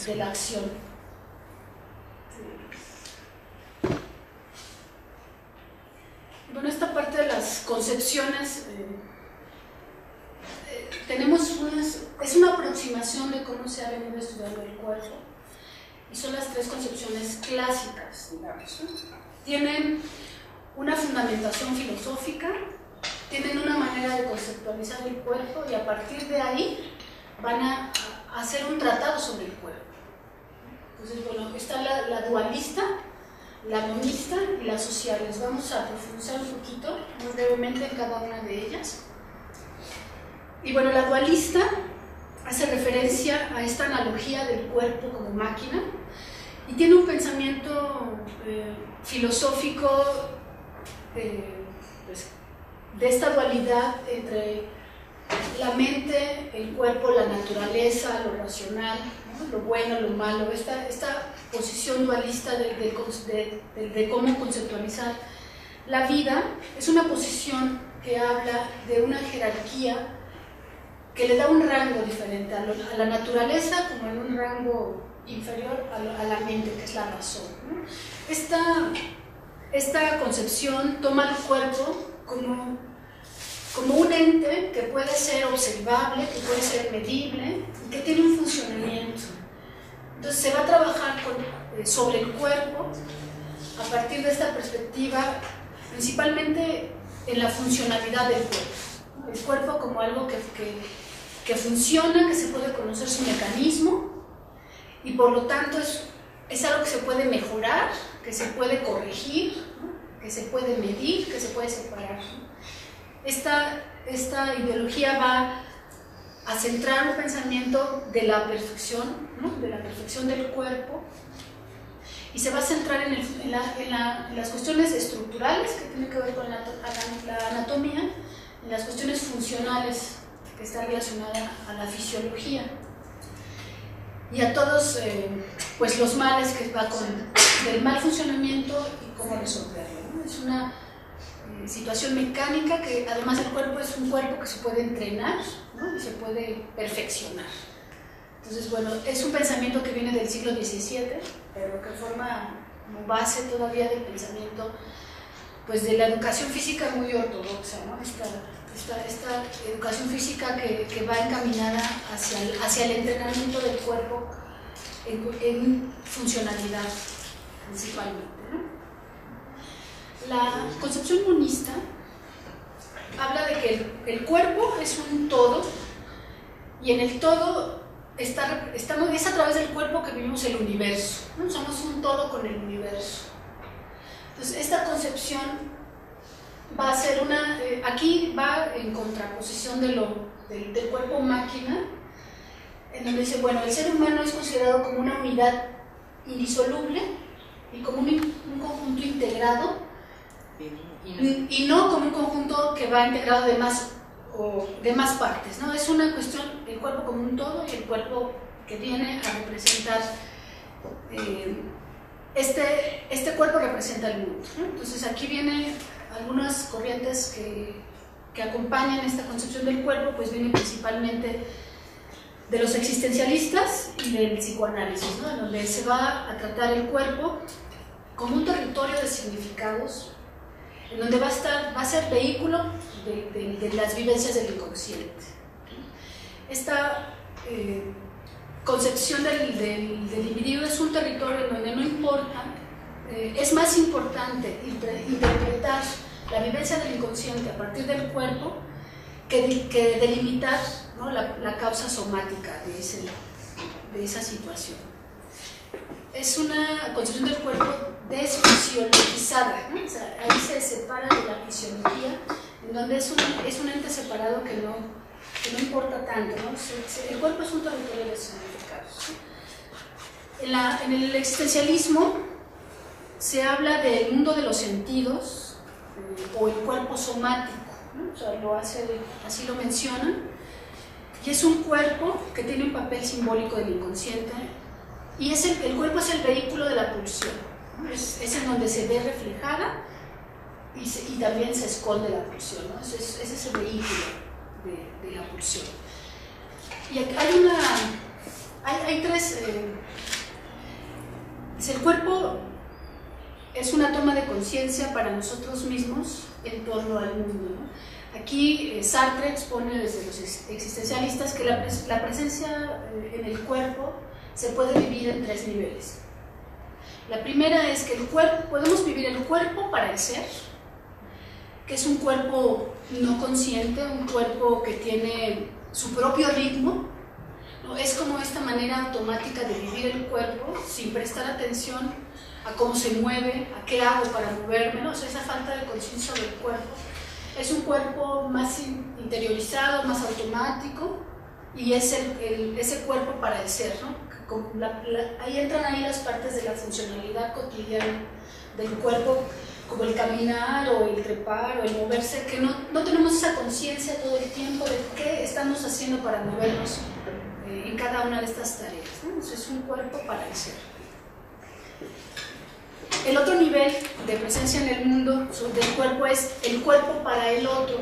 de la acción. Bueno, esta parte de las concepciones, es una aproximación de cómo se ha venido estudiando el cuerpo, y son las tres concepciones clásicas, digamos, ¿no? Tienen una fundamentación filosófica, tienen una manera de conceptualizar el cuerpo, y a partir de ahí van a hacer un tratado sobre el cuerpo. Entonces, bueno, está la dualista, la monista y la social. Les vamos a profundizar un poquito, muy brevemente, en cada una de ellas. Y bueno, la dualista hace referencia a esta analogía del cuerpo como máquina, y tiene un pensamiento filosófico pues, de esta dualidad entre la mente, el cuerpo, la naturaleza, lo racional, ¿no? Lo bueno, lo malo, esta posición dualista de cómo conceptualizar la vida. Es una posición que habla de una jerarquía que le da un rango diferente a la naturaleza, como en un rango inferior a la mente, que es la razón, ¿no? Esta concepción toma el cuerpo como un ente que puede ser observable, que puede ser medible y que tiene un funcionamiento. Entonces se va a trabajar sobre el cuerpo a partir de esta perspectiva, principalmente en la funcionalidad del cuerpo. El cuerpo como algo que funciona, que se puede conocer su mecanismo, y por lo tanto es algo que se puede mejorar, que se puede corregir, ¿no? Que se puede medir, que se puede separar, ¿no? Esta ideología va a centrar un pensamiento de la perfección, ¿no? De la perfección del cuerpo, y se va a centrar en las cuestiones estructurales, que tienen que ver con la anatomía, en las cuestiones funcionales, que están relacionadas a la fisiología, y a todos pues los males que va con el mal funcionamiento y cómo resolverlo, ¿no? Es una situación mecánica, que además el cuerpo es un cuerpo que se puede entrenar, ¿no? Y se puede perfeccionar. Entonces, bueno, es un pensamiento que viene del siglo XVII, pero que forma como base todavía del pensamiento, pues, de la educación física muy ortodoxa, ¿no? Esta educación física que va encaminada hacia el entrenamiento del cuerpo en funcionalidad, principalmente, ¿no? La concepción monista habla de que el cuerpo es un todo, y en el todo es a través del cuerpo que vivimos el universo, ¿no? Somos un todo con el universo. Entonces, esta concepción va a ser aquí va en contraposición del cuerpo máquina, en donde dice, bueno, el ser humano es considerado como una unidad indisoluble y como un conjunto integrado, y no como un conjunto que va integrado de más partes, ¿no? Es una cuestión, el cuerpo como un todo, y el cuerpo que viene a representar, este cuerpo representa el mundo, ¿no? Entonces aquí vienen algunas corrientes que acompañan esta concepción del cuerpo, pues vienen principalmente de los existencialistas y del psicoanálisis, ¿no? En donde se va a tratar el cuerpo como un territorio de significados, en donde va a ser vehículo de las vivencias del inconsciente. Esta concepción del individuo es un territorio en donde no importa, es más importante interpretar la vivencia del inconsciente a partir del cuerpo que delimitar, ¿no? la causa somática de esa situación. Es una concepción del cuerpo desfisiologizada, ¿no? O sea, ahí se separa de la fisiología, en donde es un ente separado que no importa tanto, ¿no? El cuerpo es un territorio de significados. En el existencialismo se habla del mundo de los sentidos, o el cuerpo somático, ¿no? O sea, así lo mencionan, y es un cuerpo que tiene un papel simbólico del inconsciente, y el cuerpo es el vehículo de la pulsión, ¿no? Es en donde se ve reflejada y también se esconde la pulsión, ¿no? Ese es el vehículo de la pulsión. Y hay hay tres. El cuerpo es una toma de conciencia para nosotros mismos en torno al mundo, ¿no? Aquí Sartre expone desde los existencialistas que la presencia en el cuerpo se puede vivir en tres niveles. La primera es que podemos vivir el cuerpo para el ser, que es un cuerpo no consciente, un cuerpo que tiene su propio ritmo, ¿no? Es como esta manera automática de vivir el cuerpo sin prestar atención a cómo se mueve, a qué hago para moverme, ¿no? O sea, esa falta de conciencia del cuerpo. Es un cuerpo más interiorizado, más automático, y es ese cuerpo para el ser, ¿no? Ahí entran las partes de la funcionalidad cotidiana del cuerpo, como el caminar o el trepar o el moverse, que no tenemos esa conciencia todo el tiempo de qué estamos haciendo para movernos en cada una de estas tareas, ¿no? Entonces, es un cuerpo para el ser. El otro nivel de presencia en el mundo del cuerpo es el cuerpo para el otro.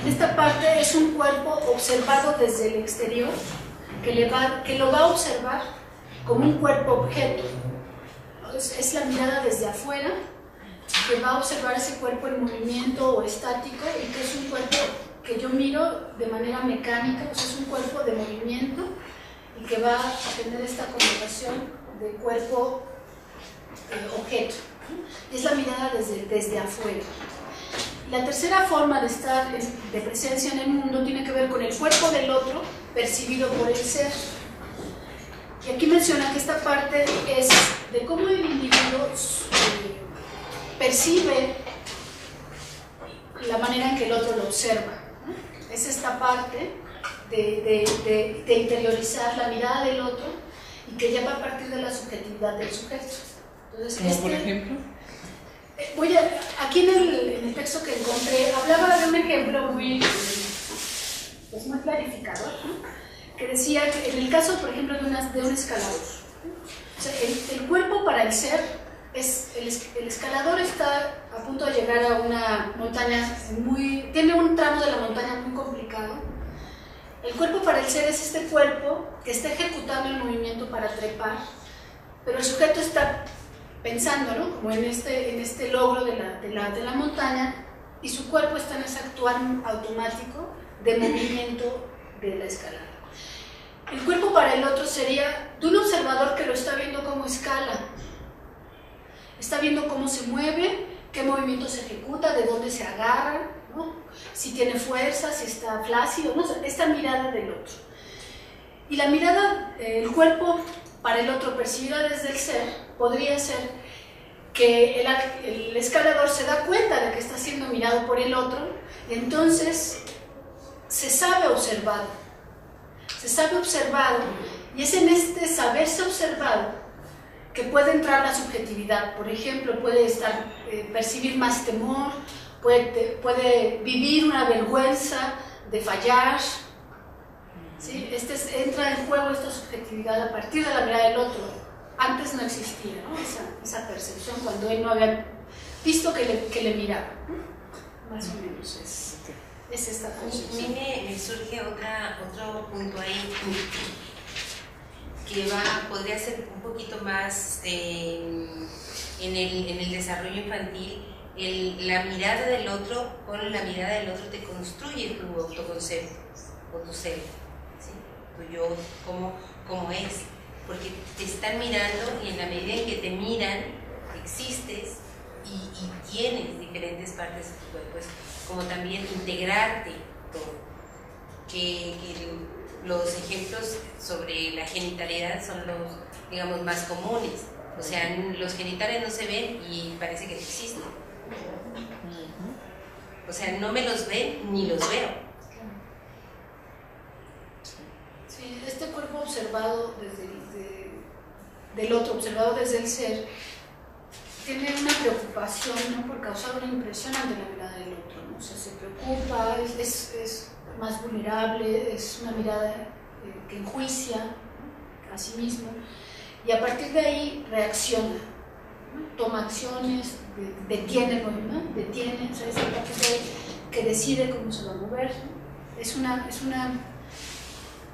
En esta parte es un cuerpo observado desde el exterior, que lo va a observar como un cuerpo objeto. Es la mirada desde afuera, que va a observar ese cuerpo en movimiento o estático, y que es un cuerpo que yo miro de manera mecánica, o sea, es un cuerpo de movimiento y que va a tener esta connotación de cuerpo objeto. Y es la mirada desde afuera. La tercera forma de estar de presencia en el mundo tiene que ver con el cuerpo del otro percibido por el ser. Y aquí menciona que esta parte es de cómo el individuo percibe la manera en que el otro lo observa. Es esta parte de interiorizar la mirada del otro y que ya va a partir de la subjetividad del sujeto. Entonces, ¿como por ejemplo? Aquí en el texto que encontré, hablaba de un ejemplo muy clarificador, ¿no? Que decía que en el caso, por ejemplo, de un escalador, o sea, el cuerpo para el ser es el escalador está a punto de llegar a una montaña tiene un tramo de la montaña muy complicado. El cuerpo para el ser es este cuerpo que está ejecutando el movimiento para trepar, pero el sujeto está pensando, ¿no? Como en este logro de la montaña, y su cuerpo está en ese actuar automático de movimiento de la escalada. El cuerpo para el otro sería de un observador que lo está viendo como escala, está viendo cómo se mueve, qué movimiento se ejecuta, de dónde se agarra, ¿no? Si tiene fuerza, si está flácido, ¿no? Esta mirada del otro. Y la mirada, el cuerpo para el otro percibida desde el ser, podría ser que el escalador se da cuenta de que está siendo mirado por el otro, y entonces se sabe observado, y es en este saberse observado que puede entrar la subjetividad. Por ejemplo, puede percibir más temor, puede vivir una vergüenza de fallar, ¿sí? Entra en juego esta subjetividad a partir de la mirada del otro. Antes no existía, ¿no? esa percepción cuando él no había visto que le miraba, ¿no? Más o menos es esta percepción. A mí me surge otro punto ahí que podría ser un poquito más en el desarrollo infantil. La mirada del otro, con la mirada del otro te construye tu autoconcepto o tu ser, ¿sí? Tu yo, cómo es, porque te están mirando, y en la medida en que te miran existes y tienes diferentes partes de tu cuerpo. Es como también integrarte todo, que los ejemplos sobre la genitalidad son los, digamos, más comunes. O sea, los genitales no se ven y parece que existen. O sea, no me los ven ni los veo. Sí, este cuerpo observado del otro, observado desde el ser, tiene una preocupación, ¿no? Por causar una impresión ante la mirada del otro, ¿no? O sea, se preocupa, es más vulnerable, es una mirada que enjuicia, ¿no? A sí mismo, y a partir de ahí reacciona, ¿no? Toma acciones, detiene el movimiento, detiene, o sea, es a partir de ahí que decide cómo se va a mover, ¿no? Es una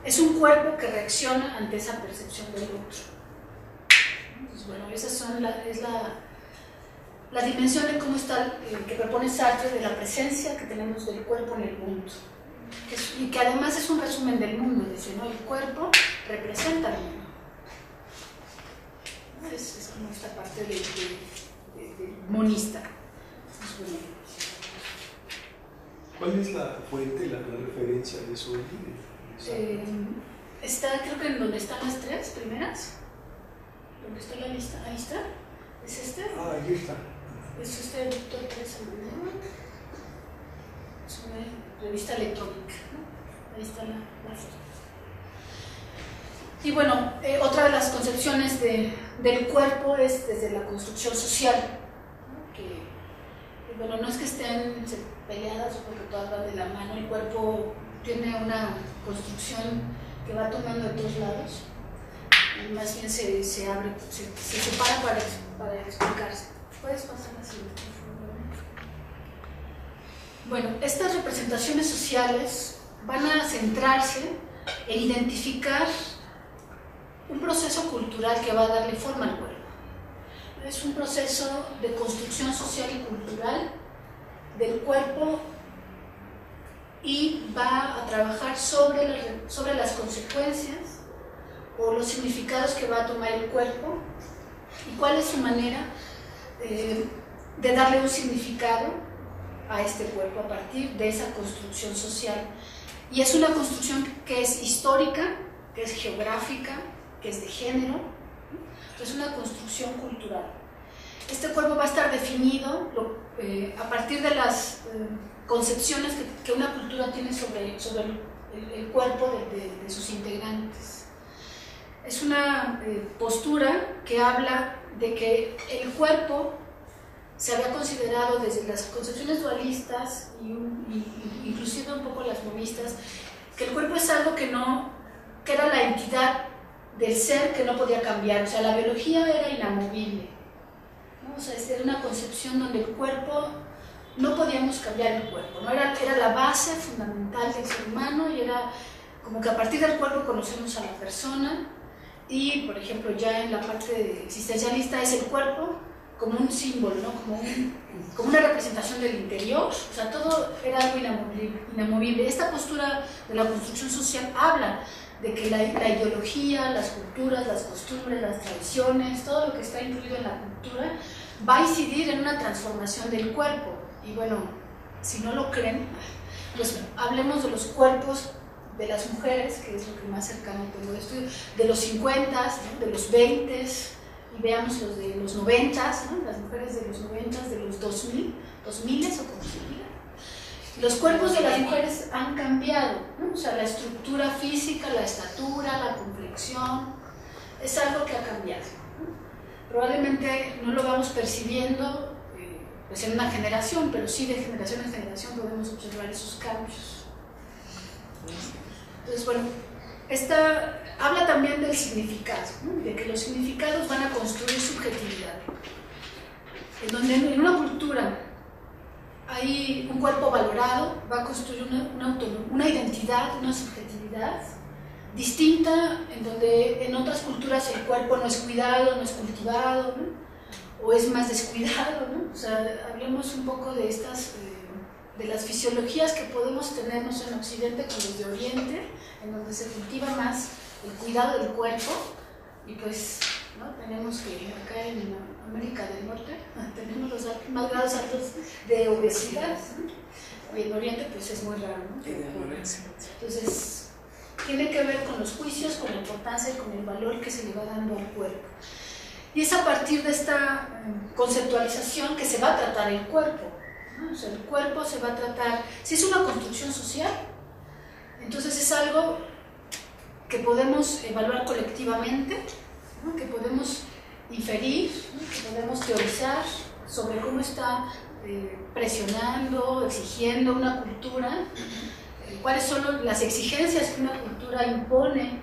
es un cuerpo que reacciona ante esa percepción del otro. Entonces, bueno, esa es la dimensión de cómo está, que propone Sartre, de la presencia que tenemos del cuerpo en el mundo. Y que además es un resumen del mundo, dice, ¿no? El cuerpo representa al mundo. Es como esta parte de monista. ¿Cuál es la fuente, la referencia de eso? Está, creo que en donde están las tres primeras, donde está la lista, ahí está. ¿Es este? Ah, ahí está. Es este Víctor Teresa Manero. Es una revista electrónica, ¿no? Ahí está la foto. Y bueno, otra de las concepciones del cuerpo es desde la construcción social, ¿no? Que bueno, no es que estén peleadas porque todas van de la mano, el cuerpo tiene una construcción que va tomando de todos lados, y más bien se abre, se separa para explicarse. ¿Puedes pasar la siguiente, por favor? Bueno, estas representaciones sociales van a centrarse en identificar un proceso cultural que va a darle forma al cuerpo. Es un proceso de construcción social y cultural del cuerpo y va a trabajar sobre las consecuencias o los significados que va a tomar el cuerpo y cuál es su manera de darle un significado a este cuerpo a partir de esa construcción social. Y es una construcción que es histórica, que es geográfica, que es de género, es una construcción cultural. Este cuerpo va a estar definido a partir de las concepciones que una cultura tiene sobre el cuerpo de sus integrantes. Es una postura que habla de que el cuerpo se había considerado desde las concepciones dualistas y inclusive un poco las monistas, que el cuerpo es algo que era la entidad del ser que no podía cambiar, o sea, la biología era inamovible, ¿no? O sea, era una concepción donde el cuerpo, no podíamos cambiar el cuerpo, ¿no? Era la base fundamental del ser humano y era como que a partir del cuerpo conocemos a la persona y, por ejemplo, ya en la parte existencialista es el cuerpo como un símbolo, ¿no? como una representación del interior, o sea, todo era algo inamovible. Esta postura de la construcción social habla de que la ideología, las culturas, las costumbres, las tradiciones, todo lo que está incluido en la cultura va a incidir en una transformación del cuerpo. Y bueno, si no lo creen, pues hablemos de los cuerpos de las mujeres, que es lo que más cercano tengo de estudio, de los 50, ¿no? De los 20, y veamos los de los 90, ¿no? Las mujeres de los 90, de los 2000 o como se diga. Los cuerpos de las mujeres han cambiado, ¿no? O sea, la estructura física, la estatura, la complexión, es algo que ha cambiado, ¿no? Probablemente no lo vamos percibiendo pues en una generación, pero sí de generación en generación podemos observar esos cambios. Entonces, bueno, esta habla también del significado, ¿no? De que los significados van a construir subjetividad. En donde en una cultura hay un cuerpo valorado, va a construir una identidad, una subjetividad distinta, en donde en otras culturas el cuerpo no es cuidado, no es cultivado, ¿no? O es más descuidado, ¿no? O sea, hablemos un poco de estas, de las fisiologías que podemos tener, no sé, en Occidente como los de Oriente, en donde se cultiva más el cuidado del cuerpo, y pues, ¿no? Tenemos que acá en América del Norte tenemos los más grados altos de obesidad, ¿no? Y en Oriente pues es muy raro, ¿no? Entonces, tiene que ver con los juicios, con la importancia y con el valor que se le va dando al cuerpo. Y es a partir de esta conceptualización que se va a tratar el cuerpo, ¿no? O sea, el cuerpo se va a tratar, si es una construcción social, entonces es algo que podemos evaluar colectivamente, ¿no? Que podemos inferir, ¿no? Que podemos teorizar sobre cómo está presionando, exigiendo una cultura, cuáles son las exigencias que una cultura impone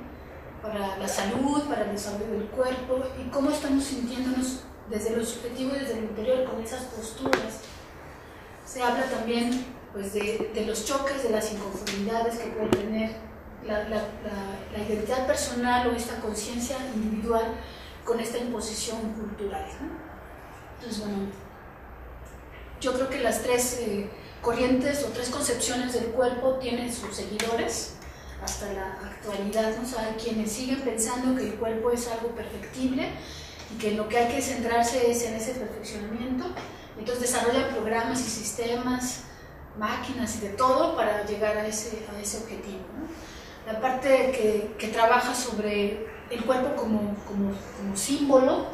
para la salud, para el desarrollo del cuerpo, y cómo estamos sintiéndonos desde lo subjetivo y desde el interior con esas posturas. Se habla también pues, de los choques, de las inconformidades que pueden tener la identidad personal o esta conciencia individual con esta imposición cultural, ¿no? Entonces, bueno, yo creo que las tres corrientes o tres concepciones del cuerpo tienen sus seguidores hasta la actualidad, ¿no? O sea, hay quienes siguen pensando que el cuerpo es algo perfectible y que lo que hay que centrarse es en ese perfeccionamiento. Entonces desarrollan programas y sistemas, máquinas y de todo para llegar a ese objetivo, ¿no? La parte que trabaja sobre el cuerpo como símbolo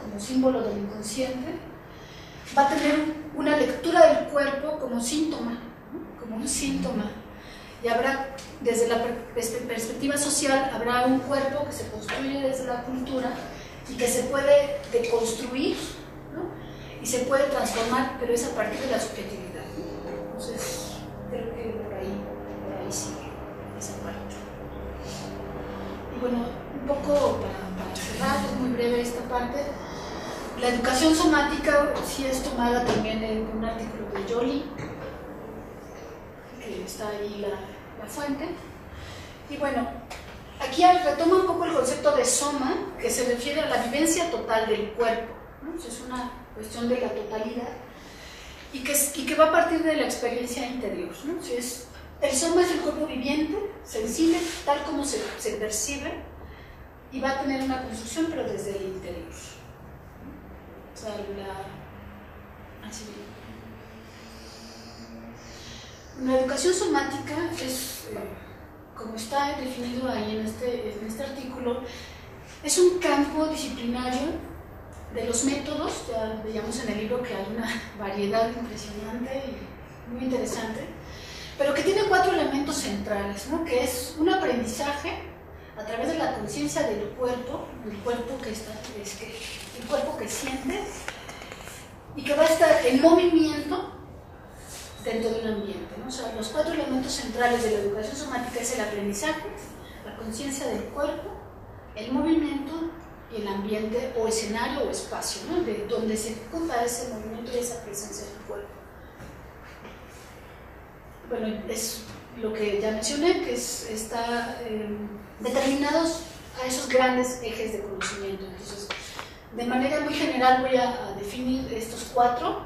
del inconsciente, va a tener una lectura del cuerpo como síntoma, ¿no? Como un síntoma. Y habrá, desde la perspectiva social, habrá un cuerpo que se construye desde la cultura y que se puede deconstruir, ¿no? Y se puede transformar, pero es a partir de la subjetividad. Entonces, creo que por ahí sigue esa parte. Y bueno, un poco para cerrar, es muy breve esta parte. La educación somática sí es tomada también en un artículo de Joly, que está ahí la fuente. Y bueno, aquí retoma un poco el concepto de soma, que se refiere a la vivencia total del cuerpo, ¿no? Es una cuestión de la totalidad y que va a partir de la experiencia interior, ¿no? El soma es el cuerpo viviente, sensible, tal como se percibe, y va a tener una construcción, pero desde el interior. O sea, la educación somática es, como está definido ahí en este artículo, es un campo disciplinario de los métodos. Ya veíamos en el libro que hay una variedad impresionante y muy interesante, pero que tiene 4 elementos centrales, ¿no? Que es un aprendizaje a través de la conciencia del cuerpo, el cuerpo que siente y que va a estar en movimiento dentro de un ambiente, ¿no? O sea, los 4 elementos centrales de la educación somática es el aprendizaje, la conciencia del cuerpo, el movimiento y el ambiente o escenario o espacio, ¿no? De donde se ejecuta ese movimiento y esa presencia del cuerpo. Bueno, es lo que ya mencioné, que está determinados a esos grandes ejes de conocimiento. Entonces, de manera muy general voy a definir estos 4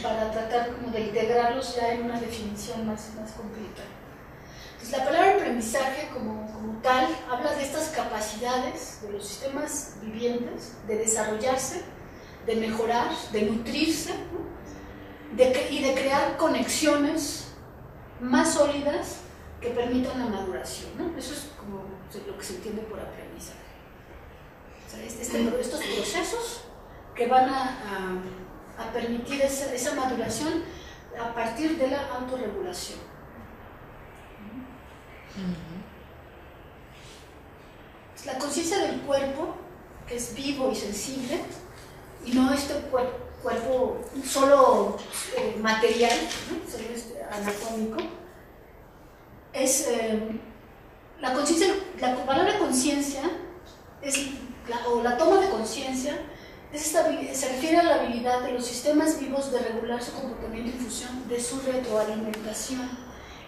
para tratar como de integrarlos ya en una definición más completa. Entonces, la palabra aprendizaje como tal habla de estas capacidades de los sistemas vivientes de desarrollarse, de mejorar, de nutrirse, ¿no? Y de crear conexiones más sólidas que permitan la maduración, ¿no? Eso es como lo que se entiende por aprendizaje. O sea, estos procesos que van a permitir esa maduración a partir de la autorregulación. La conciencia del cuerpo, que es vivo y sensible, y no este cuerpo solo material, ¿no? Solo anatómico, es la conciencia. La palabra conciencia o la toma de conciencia se refiere a la habilidad de los sistemas vivos de regular su comportamiento en función de su retroalimentación.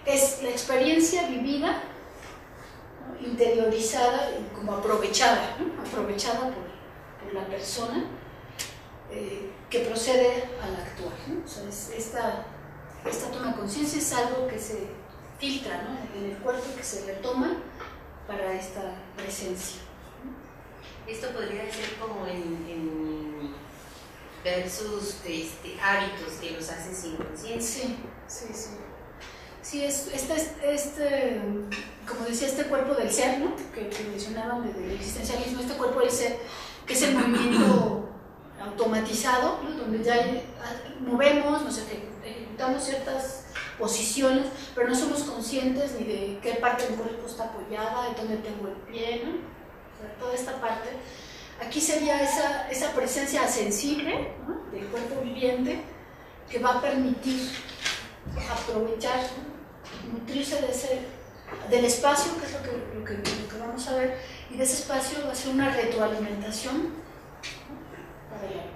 Es la experiencia vivida, ¿no? Interiorizada y como aprovechada, ¿no? Aprovechada por la persona que procede al actuar, ¿no? O sea, esta toma de conciencia es algo que se filtra, ¿no? En el cuerpo, que se retoma para esta presencia. Esto podría ser como en versus hábitos que los hacen sin conciencia. Sí, como decía, este cuerpo del ser, ¿no? que mencionaban del existencialismo, este cuerpo del ser, que es el movimiento automatizado, ¿no? Donde ya movemos, nos ejecutamos ciertas posiciones, pero no somos conscientes ni de qué parte del cuerpo está apoyada, de dónde tengo el pie, ¿no? O sea, toda esta parte. Aquí sería esa presencia sensible, ¿no? Del cuerpo viviente, que va a permitir aprovechar, ¿no? Nutrirse del espacio, que es lo que vamos a ver, y de ese espacio va a ser una retroalimentación, ¿no? Para el alma.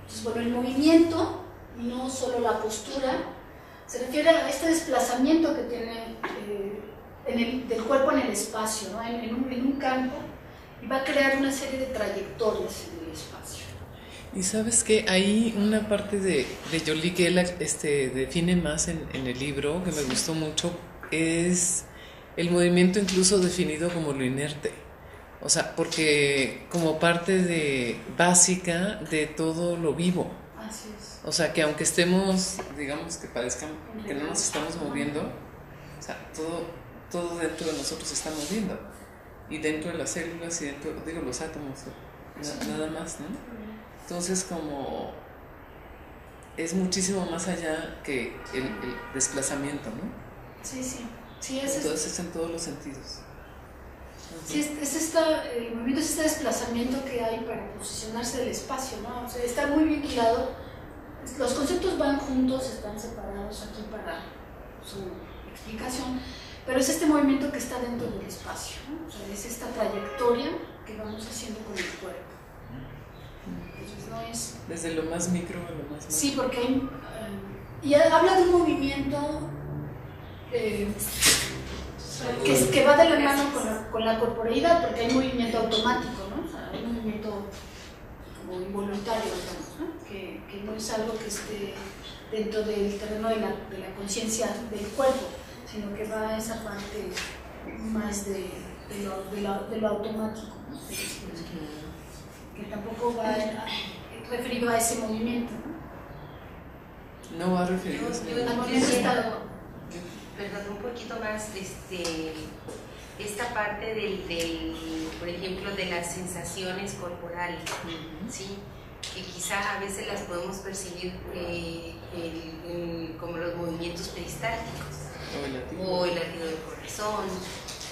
Entonces, bueno, el movimiento, y no solo la postura, se refiere a este desplazamiento que tiene del cuerpo en el espacio, ¿no? en un campo, y va a crear una serie de trayectorias en el espacio. Y sabes que hay una parte de Jolie que él define más en el libro, que me gustó mucho, es el movimiento incluso definido como lo inerte. O sea, porque como parte básica de todo lo vivo. Así es. O sea, que aunque estemos, digamos que parezcan que no nos estamos moviendo, o sea, todo dentro de nosotros se está moviendo. Y dentro de las células y dentro, digo, los átomos, nada más, ¿no? Entonces, como es muchísimo más allá que el desplazamiento, ¿no? Sí, sí. Entonces es en todos los sentidos. Sí, el movimiento es este desplazamiento que hay para posicionarse del espacio, ¿no? O sea, está muy bien hilado. Los conceptos van juntos, están separados aquí para su explicación, pero es este movimiento que está dentro del espacio, ¿no? O sea, es esta trayectoria que vamos haciendo con el cuerpo. Entonces, no es... Desde lo más micro a lo más macro. Sí, porque hay, y habla de un movimiento que va de la mano con la corporeidad, porque hay movimiento automático, ¿no? O sea, hay movimiento como involuntario, digamos, ¿no? Que no es algo que esté dentro del terreno de la conciencia del cuerpo, sino que va a esa parte más de lo automático, ¿no? Que tampoco va referido a ese movimiento, ¿no? No va referido a ese movimiento. Perdón, un poquito más, esta parte por ejemplo, de las sensaciones corporales, ¿sí? Que quizá a veces las podemos percibir como los movimientos peristálticos, o el latido del corazón,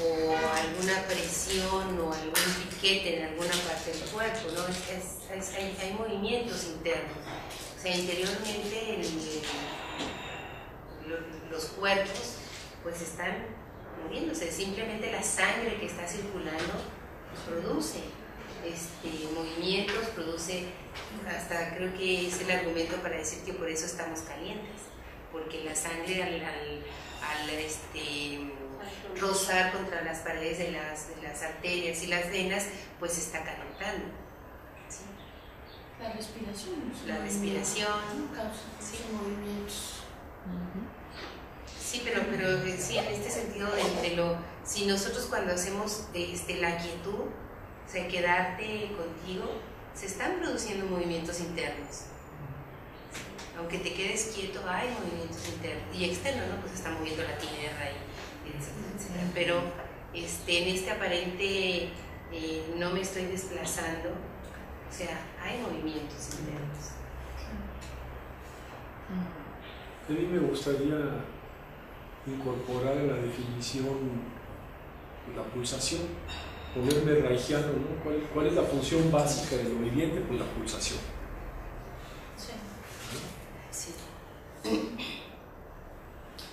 o alguna presión o algún piquete en alguna parte del cuerpo, ¿no? Hay movimientos internos, o sea, interiormente los cuerpos pues están moviéndose, simplemente la sangre que está circulando produce movimientos, produce, hasta creo que es el argumento para decir que por eso estamos calientes, porque la sangre al rozar contra las paredes de las arterias y las venas pues está calentando. ¿Sí? La respiración. La respiración. Causa movimientos. Sí, pero sí, en este sentido si nosotros cuando hacemos la quietud, o sea, quedarte contigo, se están produciendo movimientos internos. Aunque te quedes quieto, hay movimientos internos y externos, ¿no? Pues se está moviendo la tierra y etcétera. Pero en este aparente no me estoy desplazando, o sea, hay movimientos internos. A mí me gustaría incorporar a la definición la pulsación, ponerme reichiano, ¿no? ¿Cuál es la función básica del viviente? Pues la pulsación. Sí.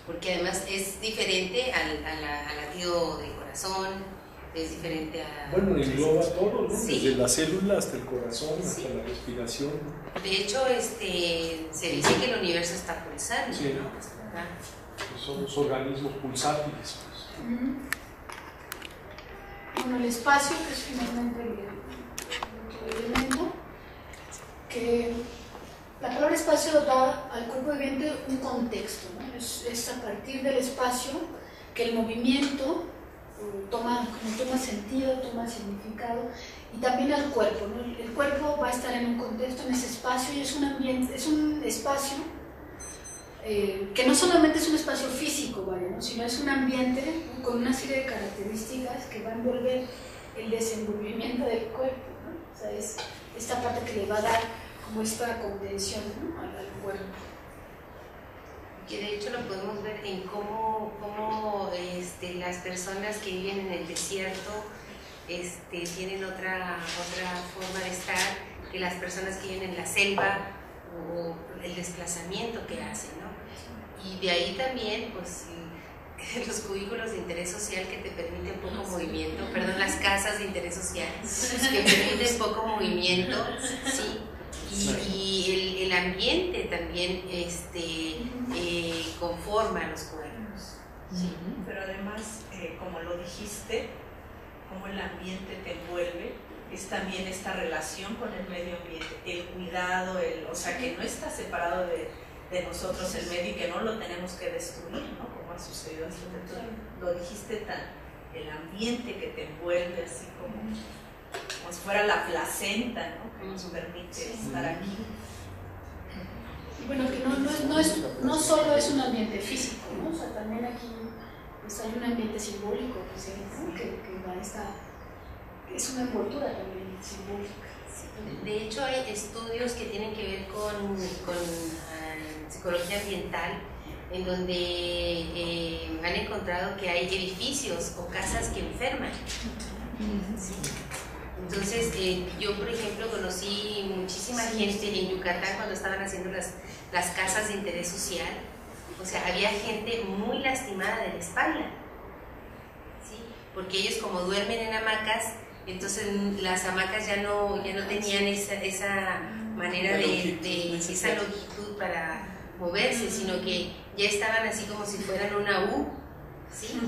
Porque además es diferente al latido del corazón, es diferente a... Bueno, engloba todo, ¿no? Sí. Desde la célula hasta el corazón, Sí. hasta la respiración. De hecho, se dice que el universo está pulsando, Sí. ¿no? Pues somos organismos pulsátiles. Pues. Bueno, el espacio, que es finalmente el elemento, que la palabra espacio da al cuerpo viviente un contexto, ¿no? Es a partir del espacio que el movimiento toma sentido, toma significado, y también al cuerpo, ¿no? El cuerpo va a estar en un contexto, en ese espacio, y es un ambiente, es un espacio que no solamente es un espacio físico, ¿vale? ¿No? Sino es un ambiente, ¿no? Con una serie de características que va a envolver el desenvolvimiento del cuerpo, ¿no? O sea, es esta parte que le va a dar como esta contención, ¿no? al cuerpo. Que de hecho lo podemos ver en cómo las personas que viven en el desierto tienen otra forma de estar que las personas que viven en la selva, o el desplazamiento que hacen, ¿no? Y de ahí también, pues, los cubículos de interés social que te permiten poco movimiento, perdón, las casas de interés social que permiten poco movimiento, ¿sí? y el ambiente también conforma los cuerpos. Sí. Pero además, como lo dijiste, como el ambiente te envuelve, es también esta relación con el medio ambiente, el cuidado, o sea, que no está separado de nosotros el medio y que no lo tenemos que destruir, ¿no? Como ha sucedido hasta entonces. Lo dijiste el ambiente que te envuelve, así como si fuera la placenta, ¿no? Que nos permite estar aquí. Bueno, que no solo es un ambiente físico, ¿no? O sea, también aquí pues, hay un ambiente simbólico que da es una envoltura también simbólica. De hecho, hay estudios que tienen que ver con psicología ambiental, en donde han encontrado que hay edificios o casas que enferman. ¿Sí? Entonces, yo, por ejemplo, conocí muchísima gente en Yucatán cuando estaban haciendo las casas de interés social. O sea, había gente muy lastimada de la espalda, ¿sí? Porque ellos, como duermen en hamacas, entonces las hamacas ya no tenían esa manera esa longitud para moverse, sino que ya estaban así como si fueran una U, ¿sí?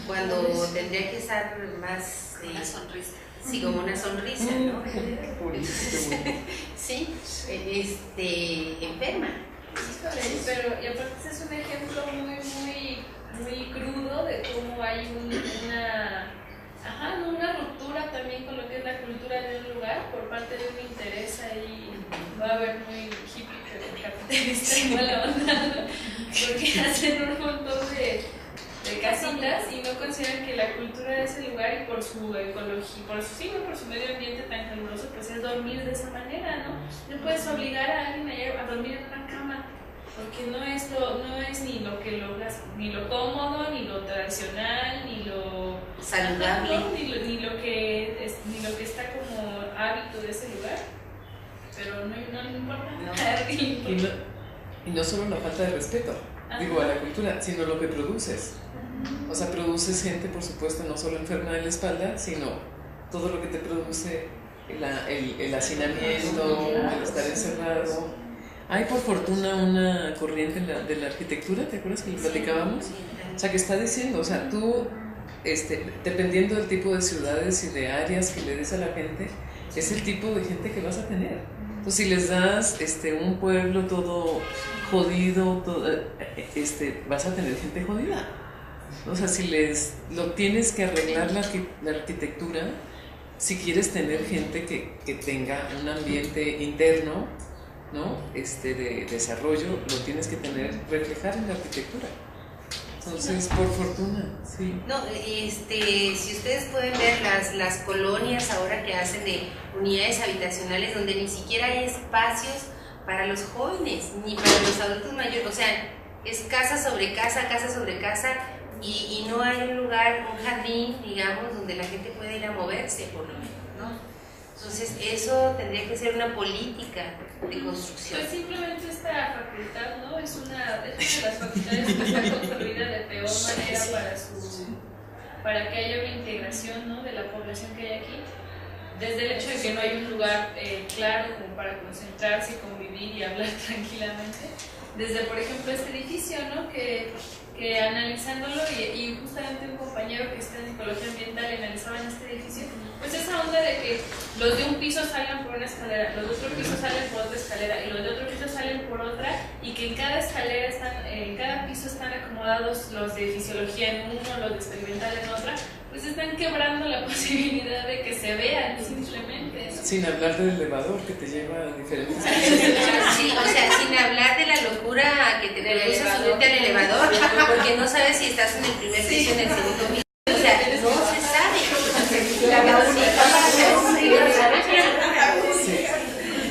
Cuando tendría que estar más... una sonrisa. Sí, como una sonrisa, ¿no? Sí, enferma. Pero y aparte es un ejemplo muy crudo de cómo hay una ruptura también con lo que es la cultura de un lugar por parte de un interés ahí, va a haber muy hippie, pero capitalista y mala onda, porque hacen un montón de casitas y no consideran que la cultura de ese lugar y por su ecología, por su medio ambiente tan caluroso, pues es dormir de esa manera, ¿no? No puedes obligar a alguien a dormir en una cama, porque no es ni lo cómodo, ni lo tradicional, ni lo saludable, ni lo que está como hábito de ese lugar. Pero no le importa. Y no solo la falta de respeto, digo, a la cultura, sino lo que produces. O sea, produces gente, por supuesto, no solo enferma de la espalda, sino todo lo que te produce el hacinamiento, el estar encerrado. Hay, por fortuna, una corriente de la arquitectura, ¿te acuerdas que lo platicábamos? O sea, que está diciendo, o sea, tú, dependiendo del tipo de ciudades y de áreas que le des a la gente, es el tipo de gente que vas a tener. Entonces, si les das un pueblo todo jodido, vas a tener gente jodida. O sea, si lo tienes que arreglar la arquitectura, si quieres tener gente que tenga un ambiente interno, ¿no? De desarrollo, lo tienes que reflejar en la arquitectura. Entonces, por fortuna, sí. No, si ustedes pueden ver las colonias ahora que hacen de unidades habitacionales donde ni siquiera hay espacios para los jóvenes, ni para los adultos mayores, o sea, es casa sobre casa, y no hay un lugar, un jardín, digamos, donde la gente pueda ir a moverse, por lo menos, ¿no? Entonces, eso tendría que ser una política de construcción. Pues simplemente esta facultad, ¿no? Es una de las facultades que está construida de peor manera para que haya una integración, ¿no? De la población que hay aquí. Desde el hecho de que no hay un lugar claro como para concentrarse, convivir y hablar tranquilamente. Desde, por ejemplo, este edificio, ¿no? Que analizándolo y justamente un compañero que está en psicología ambiental analizaba en este edificio, pues esa onda de que los de un piso salgan por una escalera, los de otro piso salen por otra escalera y los de otro piso salen por otra, y que en cada escalera en cada piso están acomodados los de fisiología en uno, los de experimental en otra, pues están quebrando la posibilidad de que se vean simplemente, ¿no? Sin hablar del elevador que te lleva a diferentes sí, o sea, sin hablar de la locura que te produce subirte al elevador, porque no sabes si estás en el primer piso o en el segundo piso, o sea, no se sabe.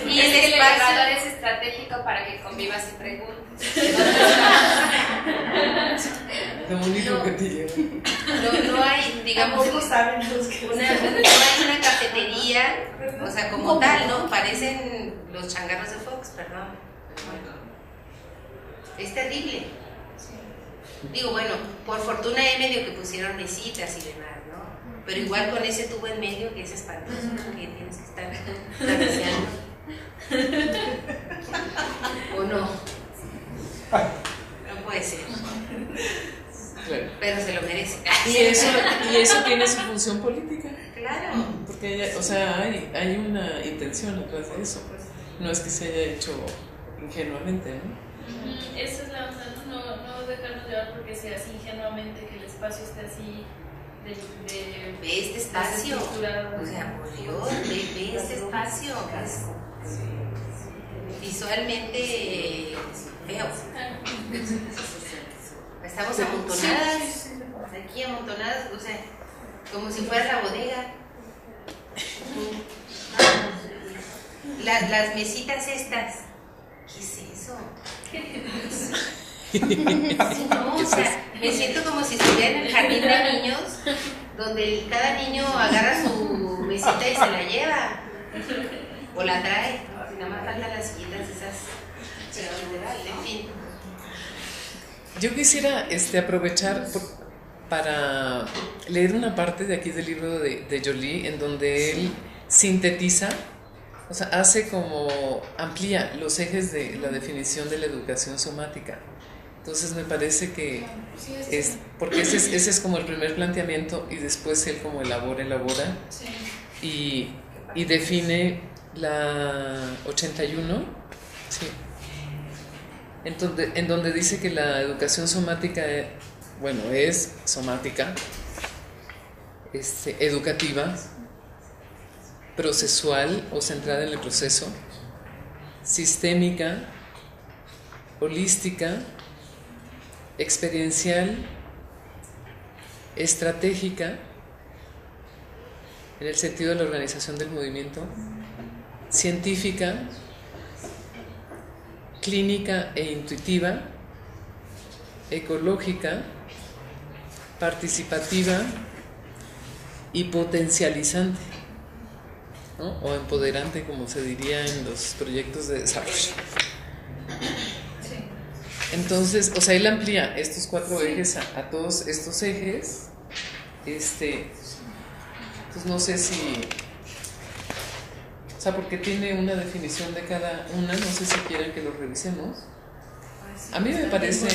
Y el elevador es estratégico para que convivas y preguntes. Lo único que te lleva. No hay, digamos, no hay una cafetería, o sea, como tal, ¿no? Parecen los changarros de Fox, perdón. Es terrible. Digo, bueno, por fortuna hay medio que pusieron mesitas y demás, ¿no? Pero igual con ese tubo en medio que es espantoso, ¿no? Que tienes que estar cabeceando. ¿O no? No puede ser. Claro. Pero se lo merece. Y eso tiene su función política. Claro. Porque o sea, hay una intención atrás de eso. No es que se haya hecho ingenuamente, ¿no? Esa es la onda, no dejarnos llevar porque sea así ingenuamente, que el espacio esté así Ve este espacio. desestructurado. O sea, por Dios, ve este espacio. Visualmente feo. Estamos amontonadas, aquí amontonadas, o sea, como si fuera la bodega. Las mesitas estas, ¿qué es eso? Sí, no, o sea, me siento como si estuviera en el jardín de niños, donde cada niño agarra su mesita y se la lleva, o la trae, nada más faltan las sillitas esas, pero en fin. Yo quisiera aprovechar para leer una parte de aquí del libro de Joly, en donde él sintetiza, o sea, amplía los ejes de la definición de la educación somática. Entonces me parece que porque ese es como el primer planteamiento, y después él como elabora y define la 81, sí, en donde dice que la educación somática, es somática, educativa, procesual o centrada en el proceso, sistémica, holística, experiencial, estratégica, en el sentido de la organización del movimiento, científica, clínica e intuitiva, ecológica, participativa y potencializante, ¿no? O empoderante, como se diría en los proyectos de desarrollo. Entonces, o sea, él amplía estos 4 ejes a todos estos ejes. Entonces no sé si, o sea, porque tiene una definición de cada una, no sé si quieren que lo revisemos. A mí me parece...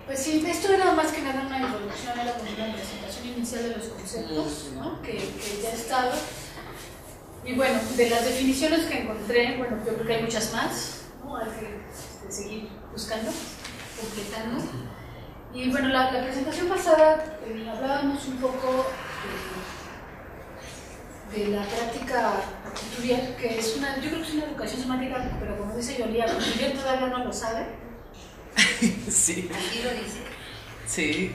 Pues sí, esto era más que nada una introducción, era como una presentación inicial de los conceptos, ¿no? que ya estaba. Y bueno, de las definiciones que encontré, bueno, yo creo que hay muchas más, ¿no? Hay que seguir buscando, completando. Y bueno, la presentación pasada hablábamos un poco de la práctica actitudinal, que es yo creo que es una educación somática, pero como dice Joly, Actitudinal todavía no lo sabe. Sí. Aquí lo dice. Sí.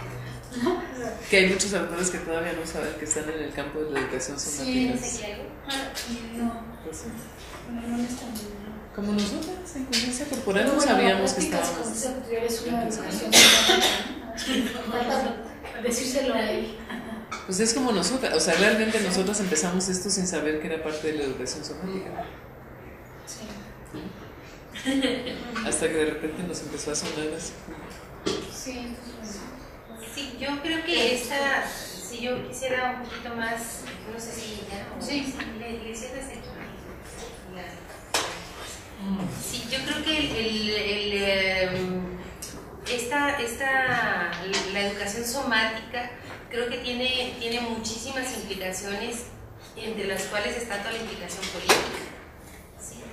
Que hay muchos autores que todavía no saben que están en el campo de la educación somática. Sí, no sé qué algo. No. Pues sí. No están. Como nosotras, en conciencia corporal, no sabíamos que estábamos. Conciencia corporal es una educación somática. Decírselo a él. Pues es como nosotras, o sea, realmente nosotras empezamos esto sin saber que era parte de la educación somática. Sí. Hasta que de repente nos empezó a sonar así. Sí. Sí, yo creo que si yo quisiera un poquito más, no sé si ya, sí, le cierras aquí. Sí, yo creo que la educación somática creo que tiene muchísimas implicaciones, entre las cuales está toda la implicación política. ¿Sí?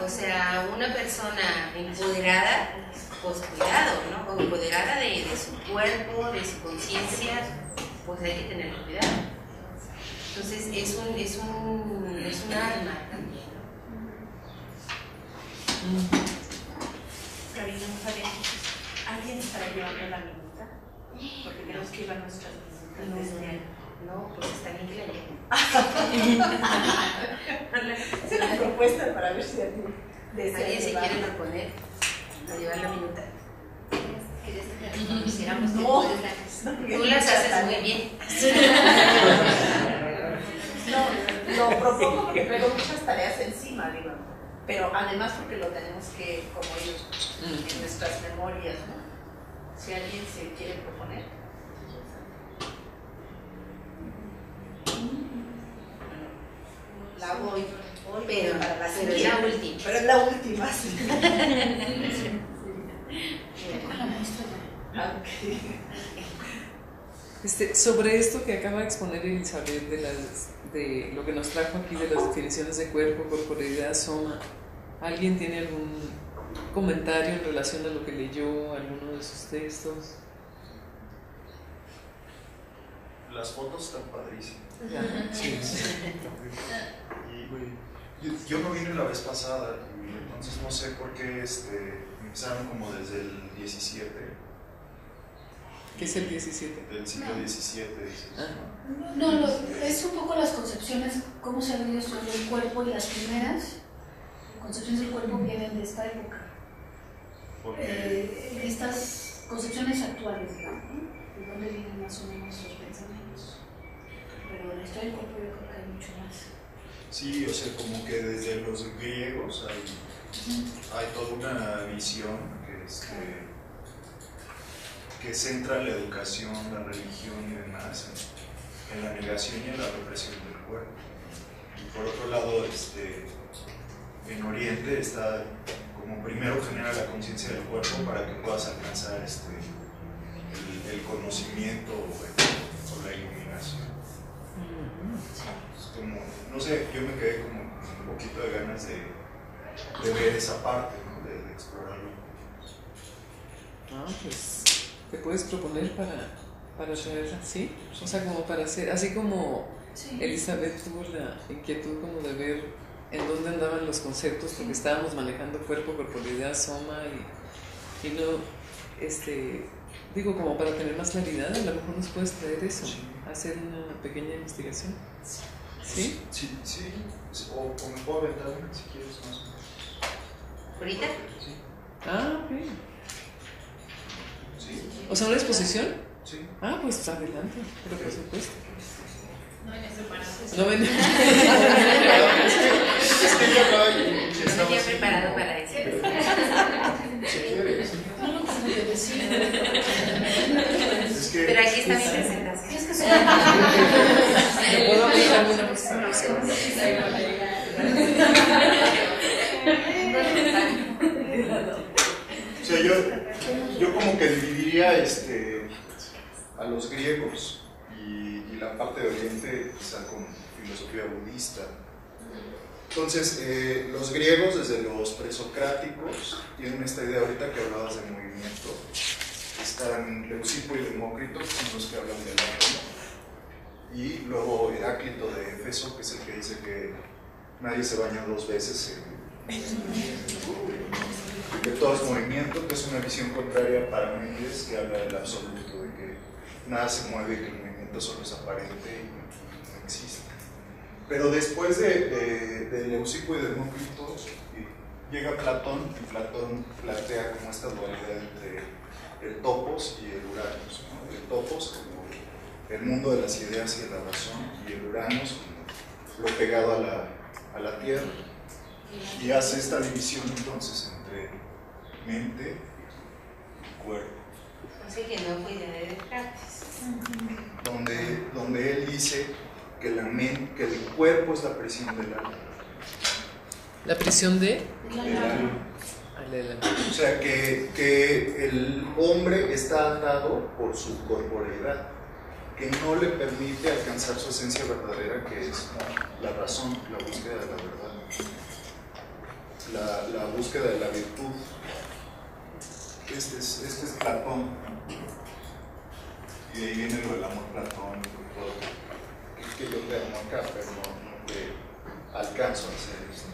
O sea, una persona empoderada, pues cuidado, ¿no? O empoderada de su cuerpo, de su conciencia, pues hay que tener cuidado. Entonces es un arma también. Karina, ¿alguien estará llevando la minuta? Porque tenemos que llevar nuestras minutas. No, pues está bien que la lleven. Esa es la propuesta para ver si alguien ¿Alguien se quiere proponer a llevar la minuta? ¿Quieres que reconociéramos que tú las haces muy bien? No, lo propongo porque traigo muchas tareas encima, digo. Pero además porque lo tenemos que como ir en nuestras memorias, ¿no? Si alguien se quiere proponer. La voy. mejor, pero para la pero siguiente. la última. Pero es la última, sí. Ok. Sobre esto que acaba de exponer Elizabeth de lo que nos trajo aquí de las definiciones de cuerpo, corporeidad, soma, ¿alguien tiene algún comentario en relación a lo que leyó, alguno de sus textos? Las fotos están padrísimas. Sí, Y yo no vine la vez pasada, y entonces no sé por qué empezaron como desde el 17. ¿Qué es el 17? Del siglo XVII. No, es un poco las concepciones, cómo se ha venido estudiando el cuerpo, y las primeras concepciones del cuerpo vienen de esta época. Estas concepciones actuales, ¿no? ¿De dónde vienen más o menos los pensamientos? Pero en la historia del cuerpo yo creo que hay mucho más. Sí, o sea, como que desde los griegos hay toda una visión que centra la educación, la religión y demás en la negación y en la represión del cuerpo. Y por otro lado, en Oriente está como primero genera la conciencia del cuerpo para que puedas alcanzar el conocimiento o la iluminación. Es como, no sé, yo me quedé como un poquito de ganas de ver esa parte, ¿no? de explorarlo. Pues te puedes proponer para traerla, ¿sí? O sea, como para hacer, así como Elizabeth tuvo la inquietud como de ver en dónde andaban los conceptos, porque estábamos manejando cuerpo, corporeidad, soma, y no, digo, como para tener más claridad, a lo mejor nos puedes traer eso, hacer una pequeña investigación. ¿Sí? Sí. O me puedo aventar una si quieres más. ¿Ahorita? Sí. Ok. Sí. ¿O sea, una exposición? Sí. Pues adelante, pero por supuesto. No venía preparado. No ven. Es que yo no No venía preparado para eso. Si quieres. No lo tengo que decir. Es que, Pero aquí está mi presentación. Es que ¿Me puedo abrir alguna cosa? o sea, yo como que dividiría a los griegos y la parte de Oriente quizá con filosofía budista. Entonces, los griegos desde los presocráticos tienen esta idea ahorita que hablabas de movimiento. Están Leucipo y Demócrito, que son los que hablan del átomo. Y luego Heráclito de Éfeso, que es el que dice que nadie se baña dos veces que todo es movimiento, que es una visión contraria para Parménides, que habla del absoluto, de que nada se mueve y que el movimiento solo es aparente y no existe. Pero después de Leucipo y de Demócrito llega Platón, y Platón plantea como esta dualidad entre el topos y el Uranus, ¿no? El topos como el mundo de las ideas y de la razón, y el Uranus como lo pegado a la tierra, y hace esta división entonces entre mente y cuerpo. Así que no fue idea de Descartes. Donde él dice que el cuerpo es la prisión del alma. ¿La prisión de? Del alma. O sea, que el hombre está atado por su corporeidad, que no le permite alcanzar su esencia verdadera, que es la razón, la búsqueda de la verdad, la búsqueda de la virtud. Este es Platón, y de ahí viene lo del amor platónico y todo, que yo te amo acá, pero no te alcanzo a hacer esto.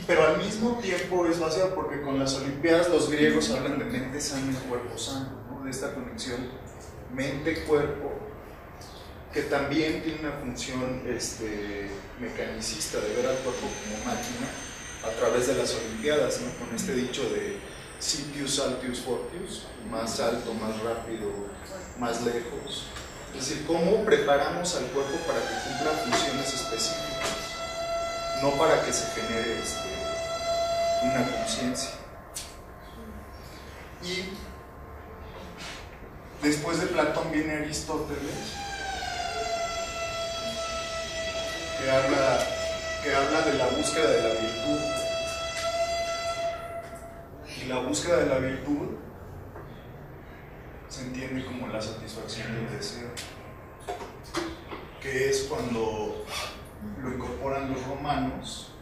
Pero al mismo tiempo es vacío, porque con las Olimpiadas los griegos hablan de mente sana y cuerpo sano, ¿no? De esta conexión mente-cuerpo, que también tiene una función mecanicista de ver al cuerpo como máquina a través de las Olimpiadas, ¿no? Con este dicho de Sitius Altius Fortius, más alto, más rápido, más lejos. Es decir, cómo preparamos al cuerpo para que cumpla funciones específicas, no para que se genere una conciencia. Y después de Platón viene Aristóteles, que habla que habla de la búsqueda de la virtud. Y la búsqueda de la virtud se entiende como la satisfacción del deseo, que es cuando lo incorporan los romanos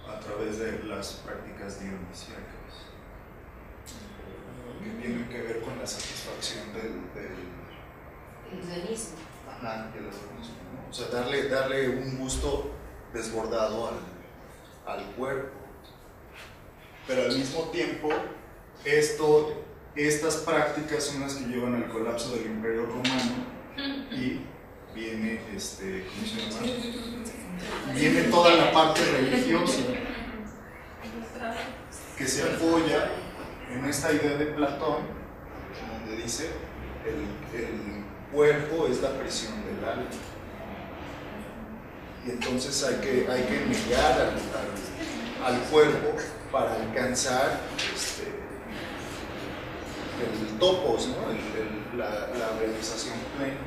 a través de las prácticas dionisíacas, que tienen que ver con la satisfacción del hedonismo. Ajá, el hedonismo, ¿no? O sea, darle un gusto desbordado al cuerpo. Pero al mismo tiempo, estas prácticas son las que llevan al colapso del Imperio Romano y viene, ¿cómo se llama? Viene toda la parte religiosa que se apoya en esta idea de Platón, donde dice el cuerpo es la prisión del alma. Y entonces hay que negar al cuerpo para alcanzar el topos, ¿no? la realización plena.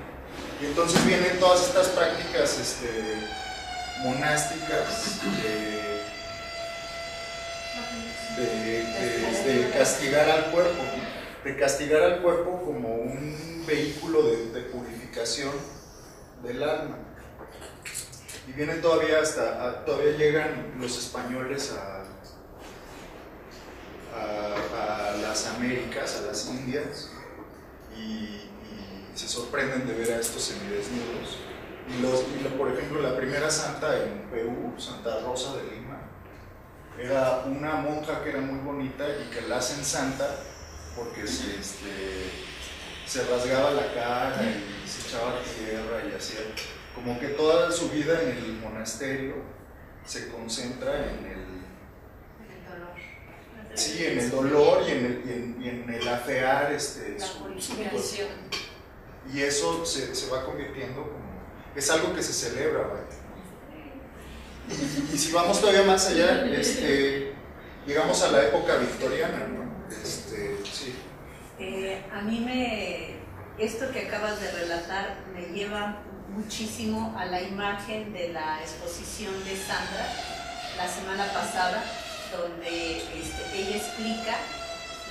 Y entonces vienen todas estas prácticas monásticas de castigar al cuerpo, como un vehículo de purificación del alma. Y vienen todavía llegan los españoles a las Américas, a las Indias, y se sorprenden de ver a estos semidesnudos. Por ejemplo, la primera santa en Perú, Santa Rosa de Lima, era una monja que era muy bonita y que la hacen santa porque se rasgaba la cara y se echaba tierra y hacía como que toda su vida en el monasterio se concentra en el dolor y en el afear su purificación. Y eso se va convirtiendo como es algo que se celebra, ¿vale? Y si vamos todavía más allá, llegamos a la época victoriana, ¿no? Sí. A mí esto que acabas de relatar me lleva muchísimo a la imagen de la exposición de Sandra la semana pasada, donde ella explica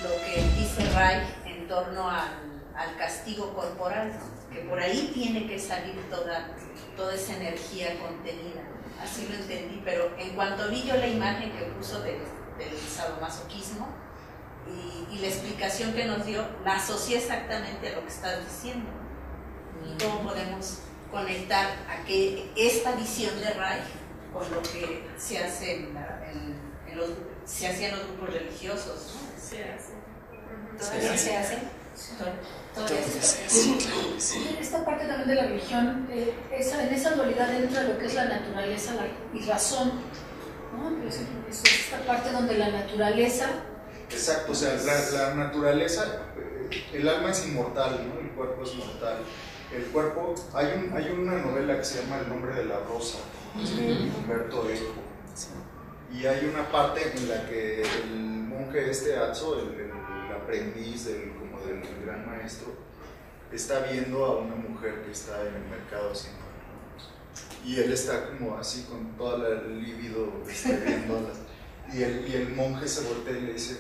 lo que dice Reich en torno al castigo corporal, ¿no? Que por ahí tiene que salir toda esa energía contenida. Así lo entendí, pero en cuanto vi yo la imagen que puso del sadomasoquismo y la explicación que nos dio, la asocié exactamente a lo que estás diciendo. Y cómo podemos conectar a que esta visión de Reich con lo que se hace se hacía en los grupos religiosos, ¿no? Se hace. ¿Todavía se hace? Todavía se hace. Esta parte también de la religión, en esa dualidad entra lo que es la naturaleza y razón, ¿no? Es esta parte donde la naturaleza... Exacto, o sea, la naturaleza, el alma es inmortal, ¿no? El cuerpo es mortal. El cuerpo, hay una novela que se llama El nombre de la rosa, de Humberto Eco, y hay una parte en la que el monje Atzo, el aprendiz del gran maestro, está viendo a una mujer que está en el mercado haciendo, y él está como así con toda el líbido viéndola, y el monje se voltea y le dice: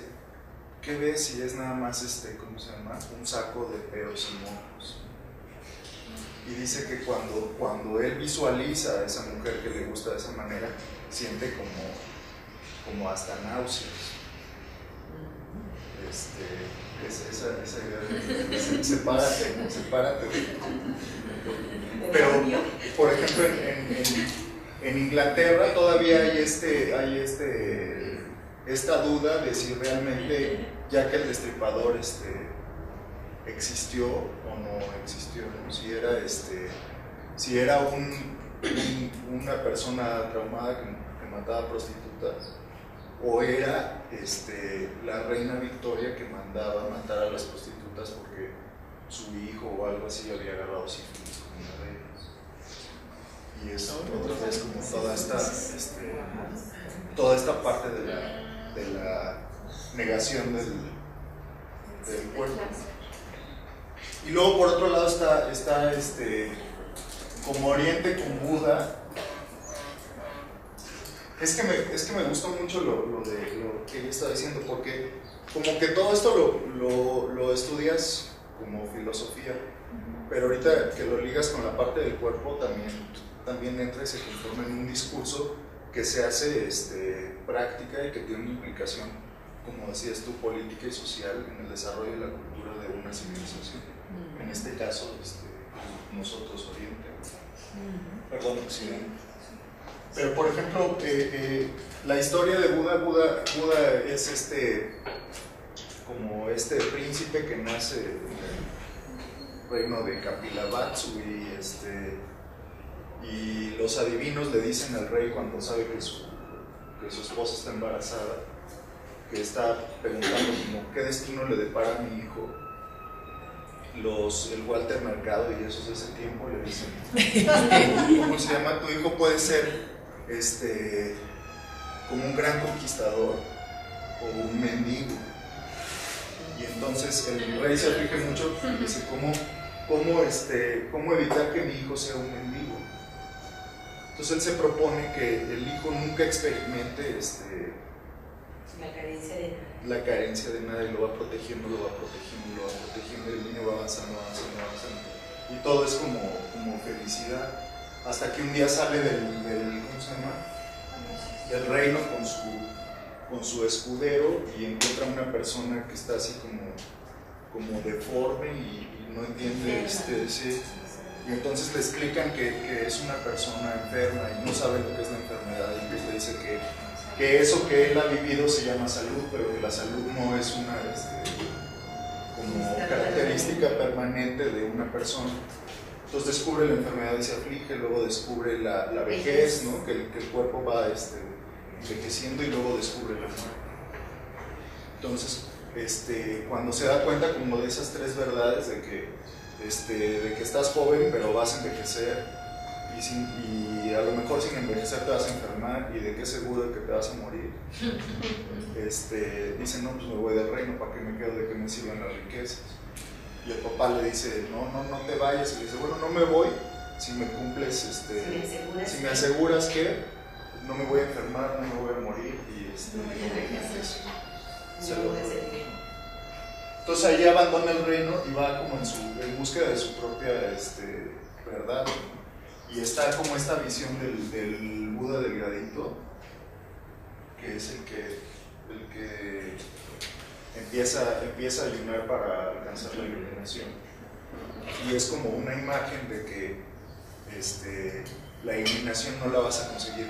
¿qué ves si es nada más ¿cómo se llama? Un saco de peos y mocos? Y dice que cuando él visualiza a esa mujer que le gusta de esa manera, siente como hasta náuseas. Esa idea de sepárate, ¿no? Sepárate. Pero, por ejemplo, en Inglaterra todavía hay esta duda de si realmente Jack el Destripador existió o no existió, ¿no? Si era una persona traumada que mataba prostitutas, o era la reina Victoria que mandaba matar a las prostitutas porque su hijo o algo así había agarrado sífilis con una de ellas. Y es otra vez como toda esta parte de la negación del cuerpo. Y luego por otro lado está como Oriente con Buda, Es que me gustó mucho lo que ella está diciendo, porque como que todo esto lo estudias como filosofía, pero ahorita que lo ligas con la parte del cuerpo también entra y se conforma en un discurso que se hace práctica y que tiene una implicación, como decías tú, política y social en el desarrollo de la cultura de una civilización. En este caso, nosotros Oriente, perdón, Occidente. Pero por ejemplo, la historia de Buda es como este príncipe que nace en el reino de Kapilavastu y los adivinos le dicen al rey cuando sabe que su esposa está embarazada, que está preguntando como qué destino le depara a mi hijo. El Walter Mercado y esos de ese tiempo le dicen, ¿cómo se llama? Tu hijo puede ser como un gran conquistador o un mendigo. Y entonces el rey se aflige mucho y dice, ¿cómo evitar que mi hijo sea un mendigo? Entonces él se propone que el hijo nunca experimente la carencia de nada y lo va protegiendo, y el niño va avanzando. Y todo es como felicidad. Hasta que un día sale ¿cómo se llama? Del reino con su escudero y encuentra a una persona que está así como deforme y no entiende sí. Y entonces le explican que es una persona enferma y no sabe lo que es la enfermedad, y entonces le dice que eso que él ha vivido se llama salud, pero que la salud no es una como característica permanente de una persona. Entonces descubre la enfermedad y se aflige, luego descubre la vejez, ¿no? que el cuerpo va envejeciendo, y luego descubre la muerte. Entonces, cuando se da cuenta como de esas tres verdades, de que estás joven pero vas a envejecer, y a lo mejor sin envejecer te vas a enfermar, y de qué seguro de que te vas a morir, dice, no, pues me voy del reino, ¿para qué me quedo? ¿De qué me sirven las riquezas? Y el papá le dice, no te vayas, y le dice, bueno, no me voy si me cumples, si me aseguras que no me voy a enfermar, no me voy a morir, y entonces ahí abandona el reino y va como en búsqueda de su propia verdad. Y está como esta visión del Buda delgadito, que es el que empieza a ayunar para alcanzar la iluminación. Y es como una imagen de que la iluminación no la vas a conseguir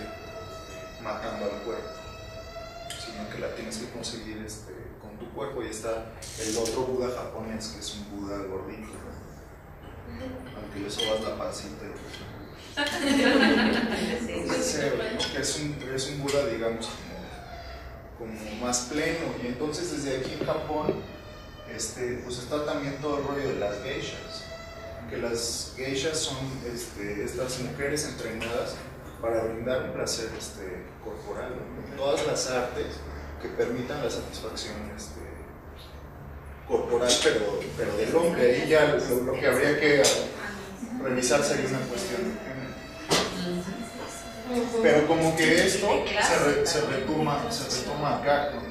matando al cuerpo, sino que la tienes que conseguir con tu cuerpo. Y está el otro Buda japonés, que es un Buda gordito, aunque le sobas la pancita. Que es un Buda, digamos, como más pleno. Y entonces desde aquí en Japón pues está también todo el rollo de las geishas, que las geishas son estas mujeres entrenadas para brindar un placer corporal, ¿no? Todas las artes que permitan la satisfacción corporal, pero del hombre. Ahí ya lo que habría que revisar sería una cuestión de género. Pero como que esto se retoma acá con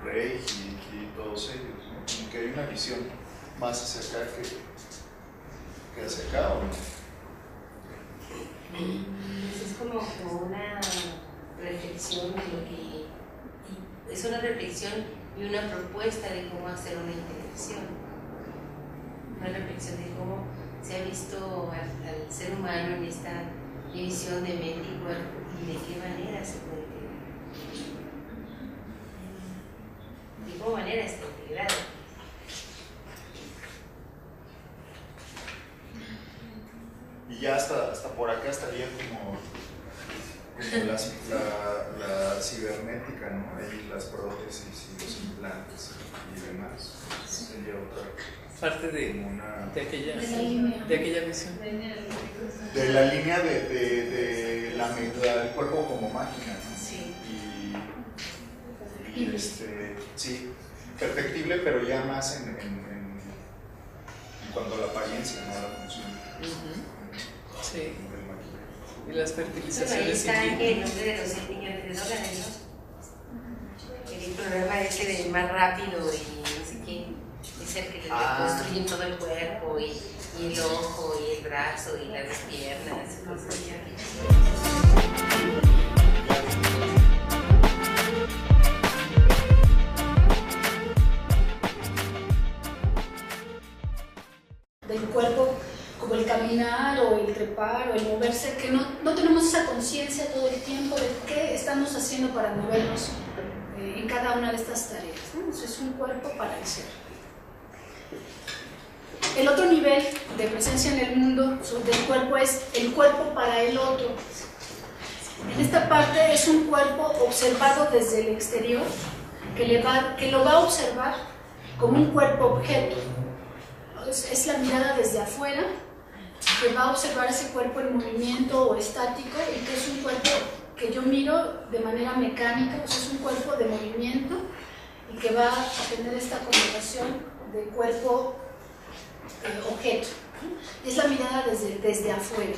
Reiki y todos ellos, ¿no? Como que hay una visión más hacia acá que hacia acá, ¿o no? Es como una reflexión de lo que es una reflexión y una propuesta de cómo hacer una integración, una reflexión de cómo se ha visto al ser humano en esta división de mente y cuerpo, y de qué manera se puede integrar, de qué manera está integrado. Y ya hasta por acá estaría como la cibernética, ¿no? Ahí las prótesis y los implantes y demás. Sería otra parte de aquella visión. De la línea del cuerpo como máquina, ¿no? Sí. Y sí, perfectible, pero ya más en cuanto a la apariencia, no a la función. Sí. Del maquillaje. Y las Bueno, ahí fertilizaciones está in el nombre de los 6 millones de dólares, ¿no? El programa ese de más rápido y no sé qué, es el que le reconstruyen todo el cuerpo y el ojo y el brazo y las piernas y cosas así. Del cuerpo, como el caminar o el trepar o el moverse, que no tenemos esa conciencia todo el tiempo de qué estamos haciendo para movernos en cada una de estas tareas, ¿no? Eso es un cuerpo para el ser. El otro nivel de presencia en el mundo del cuerpo es el cuerpo para el otro. En esta parte es un cuerpo observado desde el exterior, que lo va a observar como un cuerpo objeto. Es la mirada desde afuera, que va a observar ese cuerpo en movimiento o estático, y que es un cuerpo que yo miro de manera mecánica, o sea, es un cuerpo de movimiento y que va a tener esta connotación de cuerpo objeto. Es la mirada desde afuera.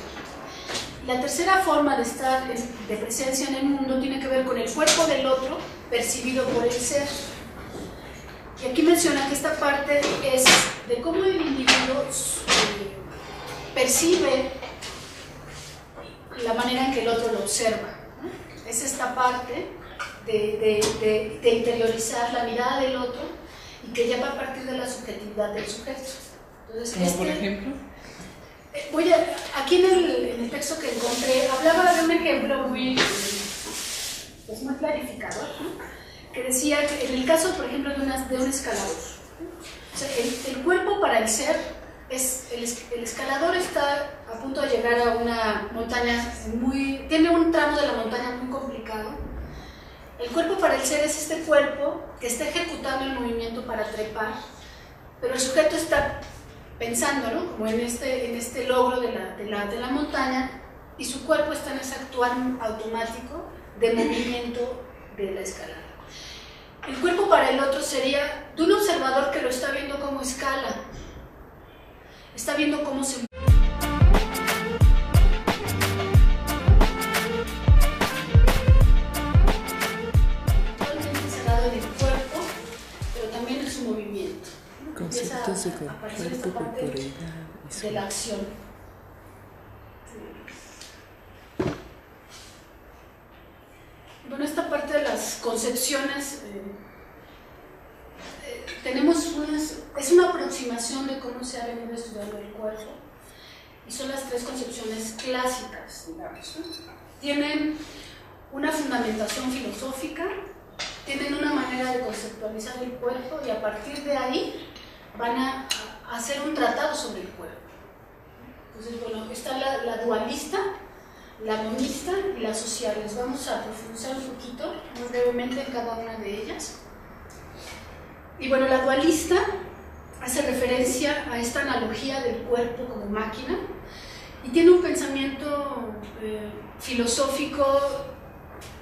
La tercera forma de estar de presencia en el mundo tiene que ver con el cuerpo del otro percibido por el ser. Y aquí menciona que esta parte es de cómo el individuo percibe la manera en que el otro lo observa, ¿no? Es esta parte de interiorizar la mirada del otro y que ya va a partir de la subjetividad del sujeto. Entonces, ¿Como por ejemplo? Aquí en el texto que encontré, hablaba de un ejemplo muy clarificador, ¿no? Que decía que en el caso, por ejemplo, de un escalador, o sea, el cuerpo para el ser es el escalador está a punto de llegar a una montaña tiene un tramo de la montaña muy complicado. El cuerpo para el ser es este cuerpo que está ejecutando el movimiento para trepar, pero el sujeto está pensando, ¿no? Como en este logro de la montaña, y su cuerpo está en ese actuar automático de movimiento de la escalada. El cuerpo para el otro sería de un observador que lo está viendo como escala, está viendo cómo se totalmente encerrado en el cuerpo, pero también en su movimiento. Conceptos de cuerpo, corporeidad de la acción. Bueno, esta parte de las concepciones es una aproximación de cómo se ha venido estudiando el cuerpo, y son las tres concepciones clásicas, digamos, ¿no? Tienen una fundamentación filosófica, tienen una manera de conceptualizar el cuerpo, y a partir de ahí van a hacer un tratado sobre el cuerpo. Entonces, bueno, está la dualista, la monista y la social. Les vamos a profundizar un poquito, muy brevemente, en cada una de ellas. Y bueno, la dualista hace referencia a esta analogía del cuerpo como máquina, y tiene un pensamiento filosófico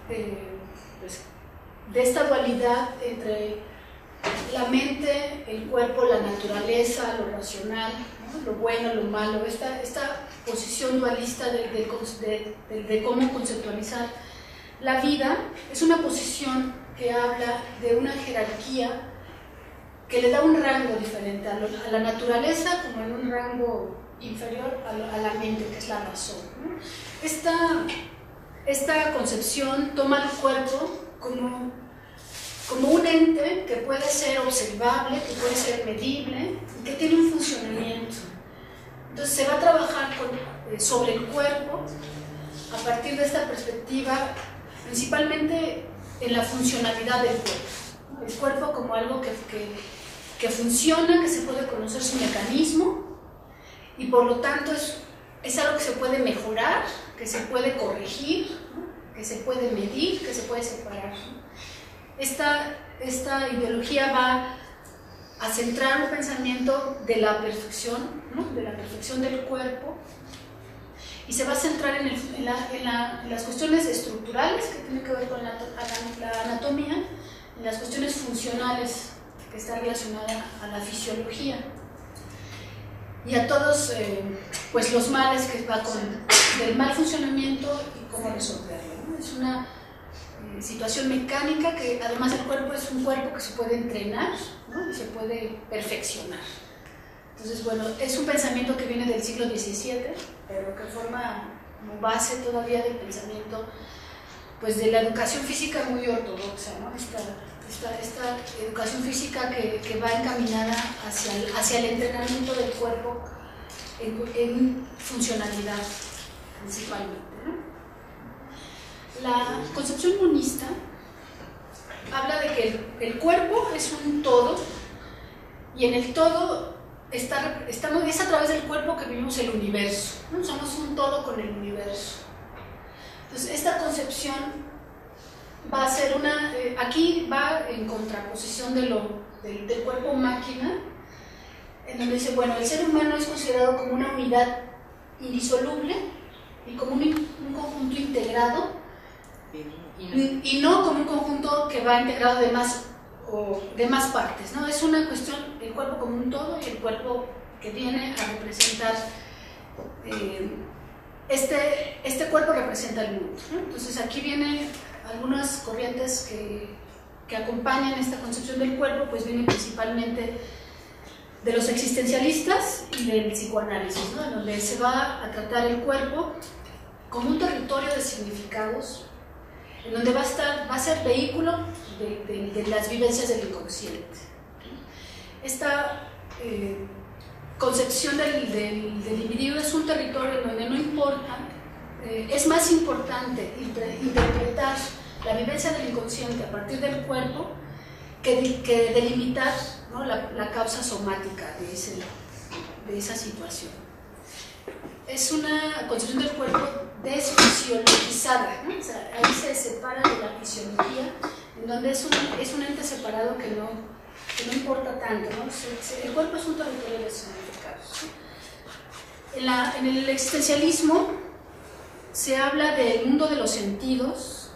pues, de esta dualidad entre la mente, el cuerpo, la naturaleza, lo racional, ¿no? Lo bueno, lo malo, esta posición dualista de cómo conceptualizar la vida. Es una posición que habla de una jerarquía que le da un rango diferente a la naturaleza, como en un rango inferior a la mente, que es la razón, ¿no? Esta concepción toma el cuerpo como un ente que puede ser observable, que puede ser medible y que tiene un funcionamiento. Entonces se va a trabajar sobre el cuerpo a partir de esta perspectiva, principalmente en la funcionalidad del cuerpo. El cuerpo como algo que funciona, que se puede conocer su mecanismo, y por lo tanto es algo que se puede mejorar, que se puede corregir, ¿no? Que se puede medir, que se puede separar, ¿no? Esta ideología va a centrar un pensamiento de la perfección, ¿no? De la perfección del cuerpo, y se va a centrar en las cuestiones estructurales que tienen que ver con la anatomía, en las cuestiones funcionales que están relacionadas a la fisiología, y a todos pues los males que va del mal funcionamiento y cómo resolverlo, ¿no? Es una situación mecánica que además el cuerpo es un cuerpo que se puede entrenar, ¿no? Y se puede perfeccionar. Entonces, bueno, es un pensamiento que viene del siglo XVII, pero que forma como base todavía del pensamiento, pues, de la educación física muy ortodoxa, ¿no? Esta educación física que va encaminada hacia el entrenamiento del cuerpo en funcionalidad principalmente, ¿no? La concepción monista habla de que el cuerpo es un todo y en el todo es a través del cuerpo que vivimos el universo, ¿no? Somos un todo con el universo. Entonces esta concepción va a ser aquí va en contraposición del cuerpo máquina, en donde dice, bueno, el ser humano es considerado como una unidad indisoluble y como un conjunto integrado, y no como un conjunto que va integrado de más partes, ¿no? Es una cuestión, el cuerpo como un todo y el cuerpo que viene a representar, este cuerpo representa el mundo, ¿no? Entonces aquí vienen algunas corrientes que acompañan esta concepción del cuerpo, pues vienen principalmente de los existencialistas y del psicoanálisis, ¿no? En donde se va a tratar el cuerpo como un territorio de significados, en donde va a ser vehículo de las vivencias del inconsciente. Esta concepción del individuo es un territorio en donde no importa, es más importante interpretar la vivencia del inconsciente a partir del cuerpo que delimitar, ¿no? la causa somática de esa situación. Es una concepción del cuerpo desfisiologizada, ¿no? O sea, ahí se separa de la fisiología, en donde es un ente separado que no importa tanto, ¿no? El cuerpo es un territorio de significados. En el existencialismo se habla del mundo de los sentidos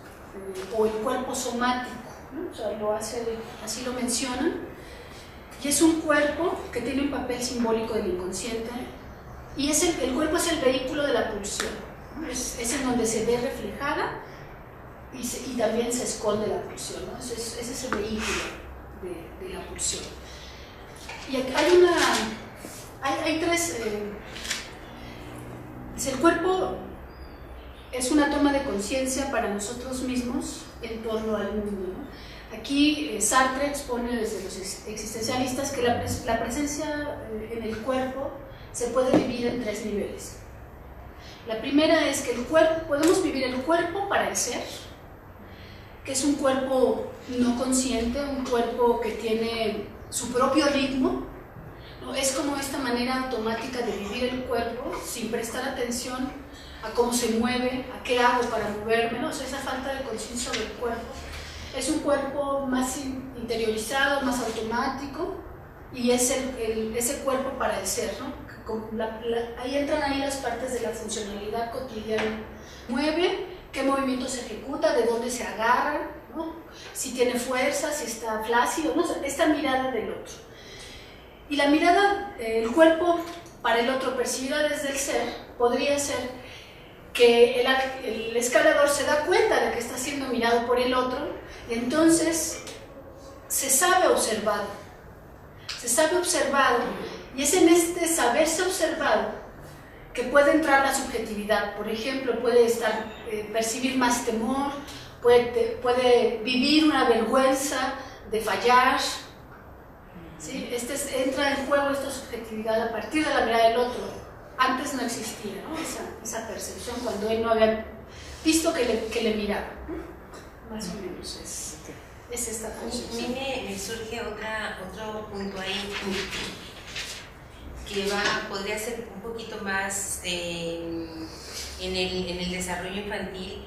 o el cuerpo somático, ¿no? O sea, así lo mencionan, y es un cuerpo que tiene un papel simbólico del inconsciente, y el cuerpo es el vehículo de la pulsión, ¿no? Es en donde se ve reflejada y también se esconde la pulsión, ¿no? Ese es el vehículo de la pulsión. Y hay tres. El cuerpo es una toma de conciencia para nosotros mismos en torno al mundo, ¿no? Aquí Sartre expone desde los existencialistas que la presencia en el cuerpo se puede vivir en tres niveles. La primera es que podemos vivir el cuerpo para el ser, que es un cuerpo no consciente, un cuerpo que tiene su propio ritmo, ¿no? Es como esta manera automática de vivir el cuerpo sin prestar atención a cómo se mueve, a qué hago para moverme, ¿no? O sea, esa falta de conciencia del cuerpo. Es un cuerpo más interiorizado, más automático, y es ese cuerpo para el ser, ¿no? Ahí entran las partes de la funcionalidad cotidiana. Mueve, qué movimiento se ejecuta, de dónde se agarra, ¿no? Si tiene fuerza, si está flácido, ¿no? Esta mirada del otro. Y la mirada, el cuerpo para el otro percibida desde el ser, podría ser que el escalador se da cuenta de que está siendo mirado por el otro, y entonces se sabe observado, y es en este saberse observado que puede entrar la subjetividad. Por ejemplo, puede percibir más temor, puede vivir una vergüenza de fallar, ¿sí? Entra en juego esta subjetividad a partir de la mirada del otro. Antes no existía, ¿no? esa percepción cuando él no había visto que le miraba, ¿no? Más o menos es esta concepción. Me surge otro punto ahí que podría ser un poquito más en el desarrollo infantil.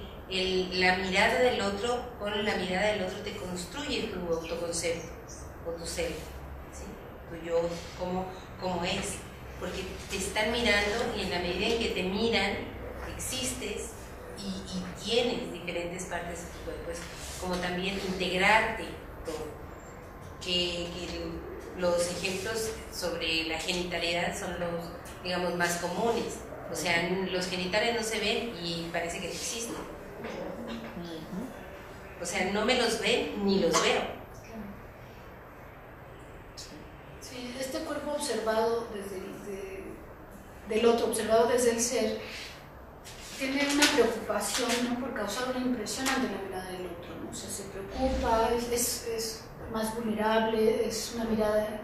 La mirada del otro, con la mirada del otro te construye tu autoconcepto o tu ser, ¿sí? Tu yo, cómo es, porque te están mirando, y en la medida en que te miran existes y tienes diferentes partes de tu cuerpo. Es como también integrarte todo, que los ejemplos sobre la genitalidad son los, digamos, más comunes, O sea, los genitales no se ven y parece que no existen. O sea, no me los ven ni los veo. Sí, este cuerpo observado del otro, observado desde el ser, tiene una preocupación, ¿no?, por causar una impresión ante la mirada del otro, ¿no? O sea, se preocupa, es más vulnerable, es una mirada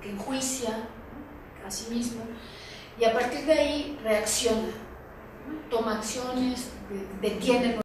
que enjuicia, ¿no?, a sí mismo, y a partir de ahí reacciona, ¿no?, toma acciones, detiene